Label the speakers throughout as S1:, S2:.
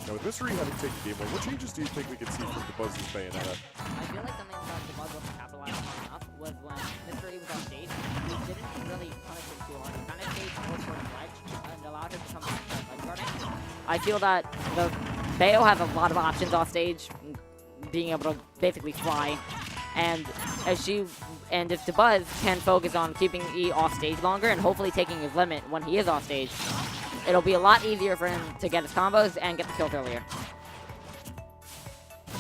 S1: Now, with Mystery having taken game one, what changes do you think we could see from Dabuz's Bayonetta?
S2: I feel like something that Dabuz wasn't capitalizing on enough was when Mystery was on stage, he didn't really punish him too hard. He kind of stayed close for his ledge and allowed him to come back to ledge guarding. I feel that the Bayo has a lot of options off stage, being able to basically fly, and if Dabuz can focus on keeping E off stage longer and hopefully taking his limit when he is off stage, it'll be a lot easier for him to get his combos and get the kills earlier.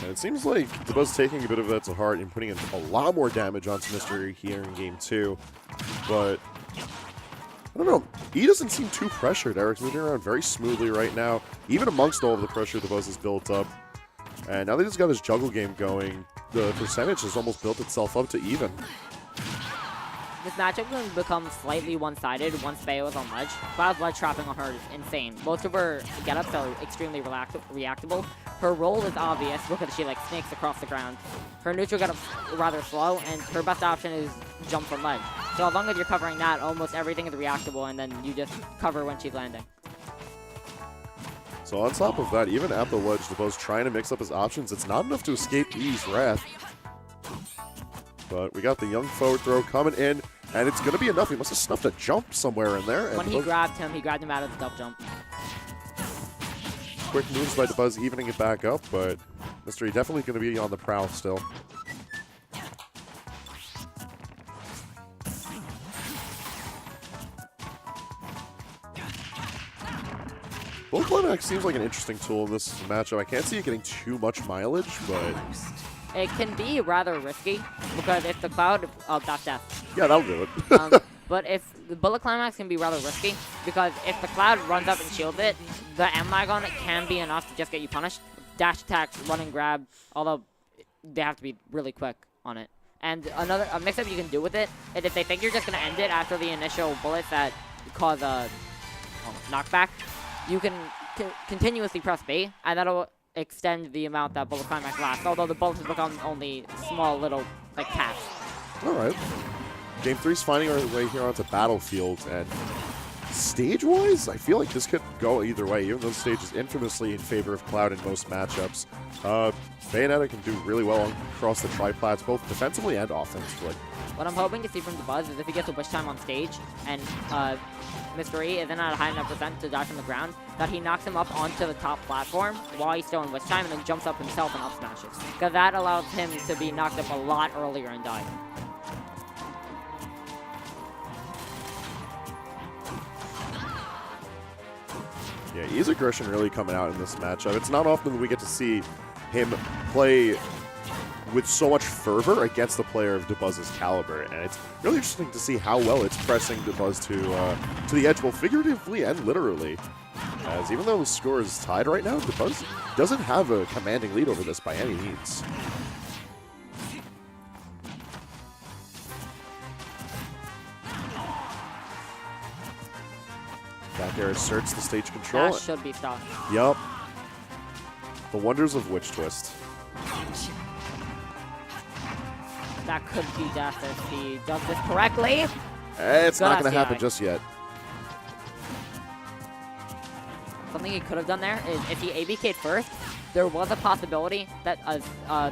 S1: And it seems like Dabuz taking a bit of that to heart and putting in a lot more damage onto Mystery here in game 2. But, I don't know, E doesn't seem too pressured. Eric's moving around very smoothly right now, even amongst all of the pressure Dabuz has built up. And now that he's got his juggle game going, the percentage has almost built itself up to even.
S2: This matchup can become slightly one-sided once Bayo is on ledge. Cloud's ledge trapping on her is insane. Most of her get-ups are extremely reactable. Her roll is obvious because she snakes across the ground. Her neutral get-up's rather slow, and her best option is jump from ledge. So as long as you're covering that, almost everything is reactable, and then you just cover when she's landing.
S1: So on top of that, even at the ledge, Dabuz trying to mix up his options. It's not enough to escape E's wrath. But we got the young forward throw coming in, and it's going to be enough. He must have snuffed a jump somewhere in there. And
S2: when he grabbed him out of the double jump.
S1: Quick moves by Dabuz evening it back up, but Mystery definitely going to be on the prowl still. Bullet Climax seems like an interesting tool in this matchup. I can't see it getting too much mileage, but
S2: it can be rather risky, because if the Cloud... Oh, that's death.
S1: Yeah, that'll do it.
S2: But if the Bullet Climax can be rather risky, because if the Cloud runs up and shields it, the M-lag on it can be enough to just get you punished. Dash attacks, run and grab, although they have to be really quick on it. And a mix-up you can do with it is if they think you're just going to end it after the initial bullets that cause a knockback, you can continuously press B, and that'll extend the amount that Bullet Climax lasts, although the bullets become only small little, caps.
S1: All right. Game 3's finding our way here onto Battlefield, and stage-wise, I feel like this could go either way, even though the stage is infamously in favor of Cloud in most matchups. Bayonetta can do really well across the triplats, both defensively and offensively.
S2: What I'm hoping to see from Dabuz is if he gets a wish time on stage, and Mr. E isn't at a high enough percent to dash on the ground, that he knocks him up onto the top platform while he's still in wish time, and then jumps up himself and up smashes. Because that allows him to be knocked up a lot earlier and die.
S1: Yeah, E's aggression really coming out in this matchup. It's not often that we get to see him play with so much fervor against the player of Dabuz's caliber, and it's really interesting to see how well it's pressing Dabuz to the edge, both figuratively and literally. As even though the score is tied right now, Dabuz doesn't have a commanding lead over this by any means. Back air asserts the stage control.
S2: That should be stopped.
S1: Yup. The wonders of Witch Twist.
S2: That could be death if he does this correctly.
S1: It's
S2: Good
S1: not going to
S2: SDI.
S1: happen just yet.
S2: Something he could have done there is if he ABK'd first, there was a possibility that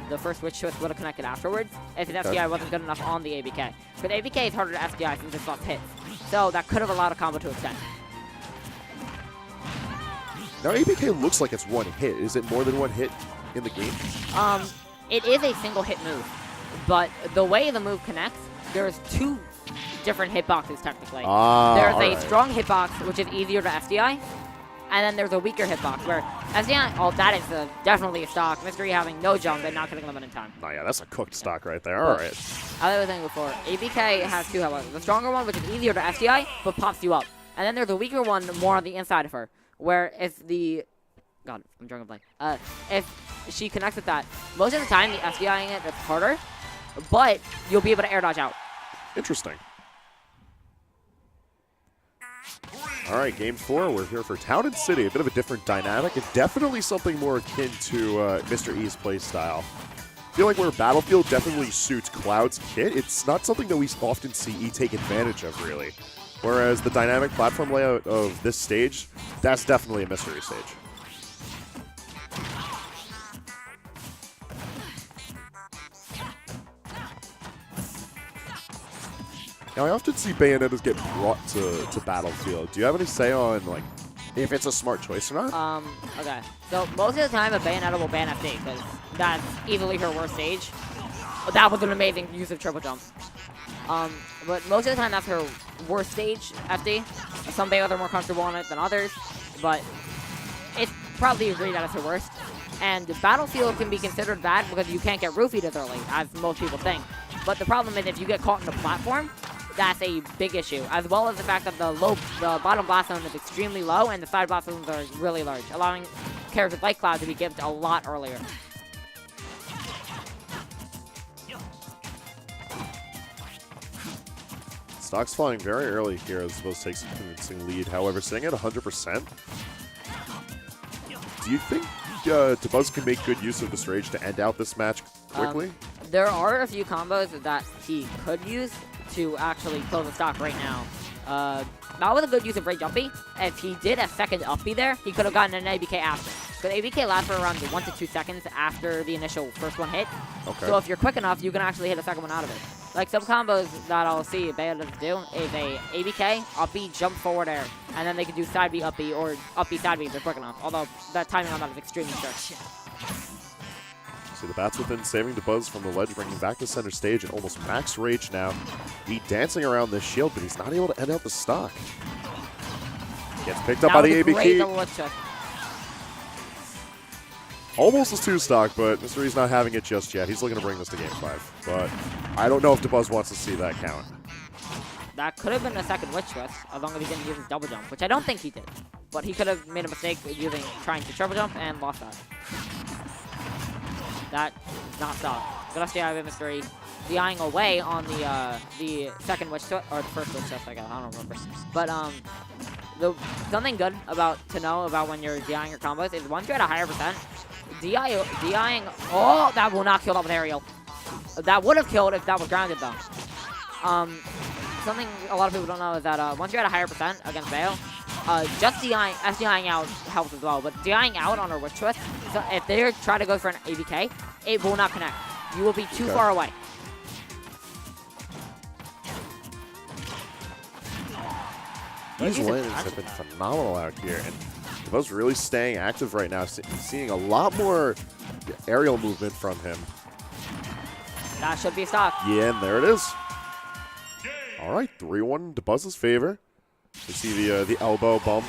S2: the first Witch Twist would have connected afterwards if his SDI wasn't good enough on the ABK. But ABK is harder to SDI since it's not hits. So that could have allowed a combo to extend.
S1: Now, ABK looks like it's one hit. Is it more than one hit in the game?
S2: It is a single hit move, but the way the move connects, there's two different hitboxes technically. There's a strong hitbox, which is easier to SDI, and then there's a weaker hitbox where SDI, oh, that is definitely a stock. Mystery having no jump and not getting limit in time.
S1: Oh, yeah, that's a cooked stock right there. All right.
S2: As I was saying before, ABK has two hitboxes. The stronger one, which is easier to SDI, but pops you up. And then there's a weaker one more on the inside of her, where if the... God, I'm drawing a blank. If she connects with that, most of the time the SDIing it's harder, but you'll be able to air dodge out.
S1: Interesting. All right, game 4. We're here for Town and City. A bit of a different dynamic and definitely something more akin to Mr. E's play style. I feel like where Battlefield definitely suits Cloud's kit, it's not something that we often see E take advantage of, really. Whereas the dynamic platform layout of this stage, that's definitely a mystery stage. Now, I often see Bayonettas get brought to Battlefield. Do you have any say on, like, if it's a smart choice or not?
S2: Okay. So, most of the time, a Bayonetta will ban FD, because that's easily her worst stage. That was an amazing use of triple jump. But most of the time, that's her worst stage, FD. Some Bayonettas are more comfortable on it than others, but it's probably agreed that it's her worst. And Battlefield can be considered bad because you can't get roofied as early, as most people think. But the problem is if you get caught in the platform, that's a big issue, as well as the fact that the bottom blast zone is extremely low and the side blast zones are really large, allowing characters like Cloud to be given a lot earlier.
S1: Stock's flying very early here as Dabuz takes a convincing lead. However, sitting at 100%, do you think Dabuz can make good use of this rage to end out this match quickly?
S2: There are a few combos that he could use to actually close the stock right now. Not with a good use of Ray Jumpy. If he did a second up B there, he could have gotten an ABK after. Because ABK lasts for around 1 to 2 seconds after the initial first one hit.
S1: Okay.
S2: So if you're quick enough, you can actually hit a second one out of it. Like some combos that I'll see Bayonetta do is a ABK, up B, jump forward air. And then they can do side B, up B, or up B, side B if they're quick enough. Although that timing on that is extremely strict.
S1: See the bats within saving Dabuz from the ledge, bringing back to center stage and almost max rage now. He dancing around this shield, but he's not able to end out the stock. Gets picked up by the ABK. Almost a 2 stock, but Mr. E's not having it just yet. He's looking to bring this to game 5. But I don't know if Dabuz wants to see that count.
S2: That could have been a second Witch Twist, as long as he didn't use his double jump, which I don't think he did. But he could have made a mistake trying to triple jump and lost that. That is not stopped. Good SDI by Mr. E. DIing away on the second Witch Twist, or the first Witch Twist, I guess. I don't remember. But something good to know about when you're DIing your combos is once you're at a higher percent, DIing. Oh, that will not kill that with aerial. That would have killed if that was grounded though. Something a lot of people don't know is that once you're at a higher percent against Bayo, just SDIing out helps as well. But DIing out on a Witch Twist, so if they try to go for an ABK, it will not connect. You will be too far away.
S1: These landings have been phenomenal out here, and Dabuz really staying active right now, seeing a lot more aerial movement from him.
S2: That should be a stop.
S1: Yeah, and there it is. All right, 3-1 Dabuz's favor. You see the elbow bump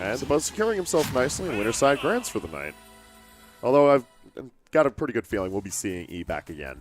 S1: And Dabuz securing himself nicely in winner side grants for the night. Although I've got a pretty good feeling we'll be seeing E back again.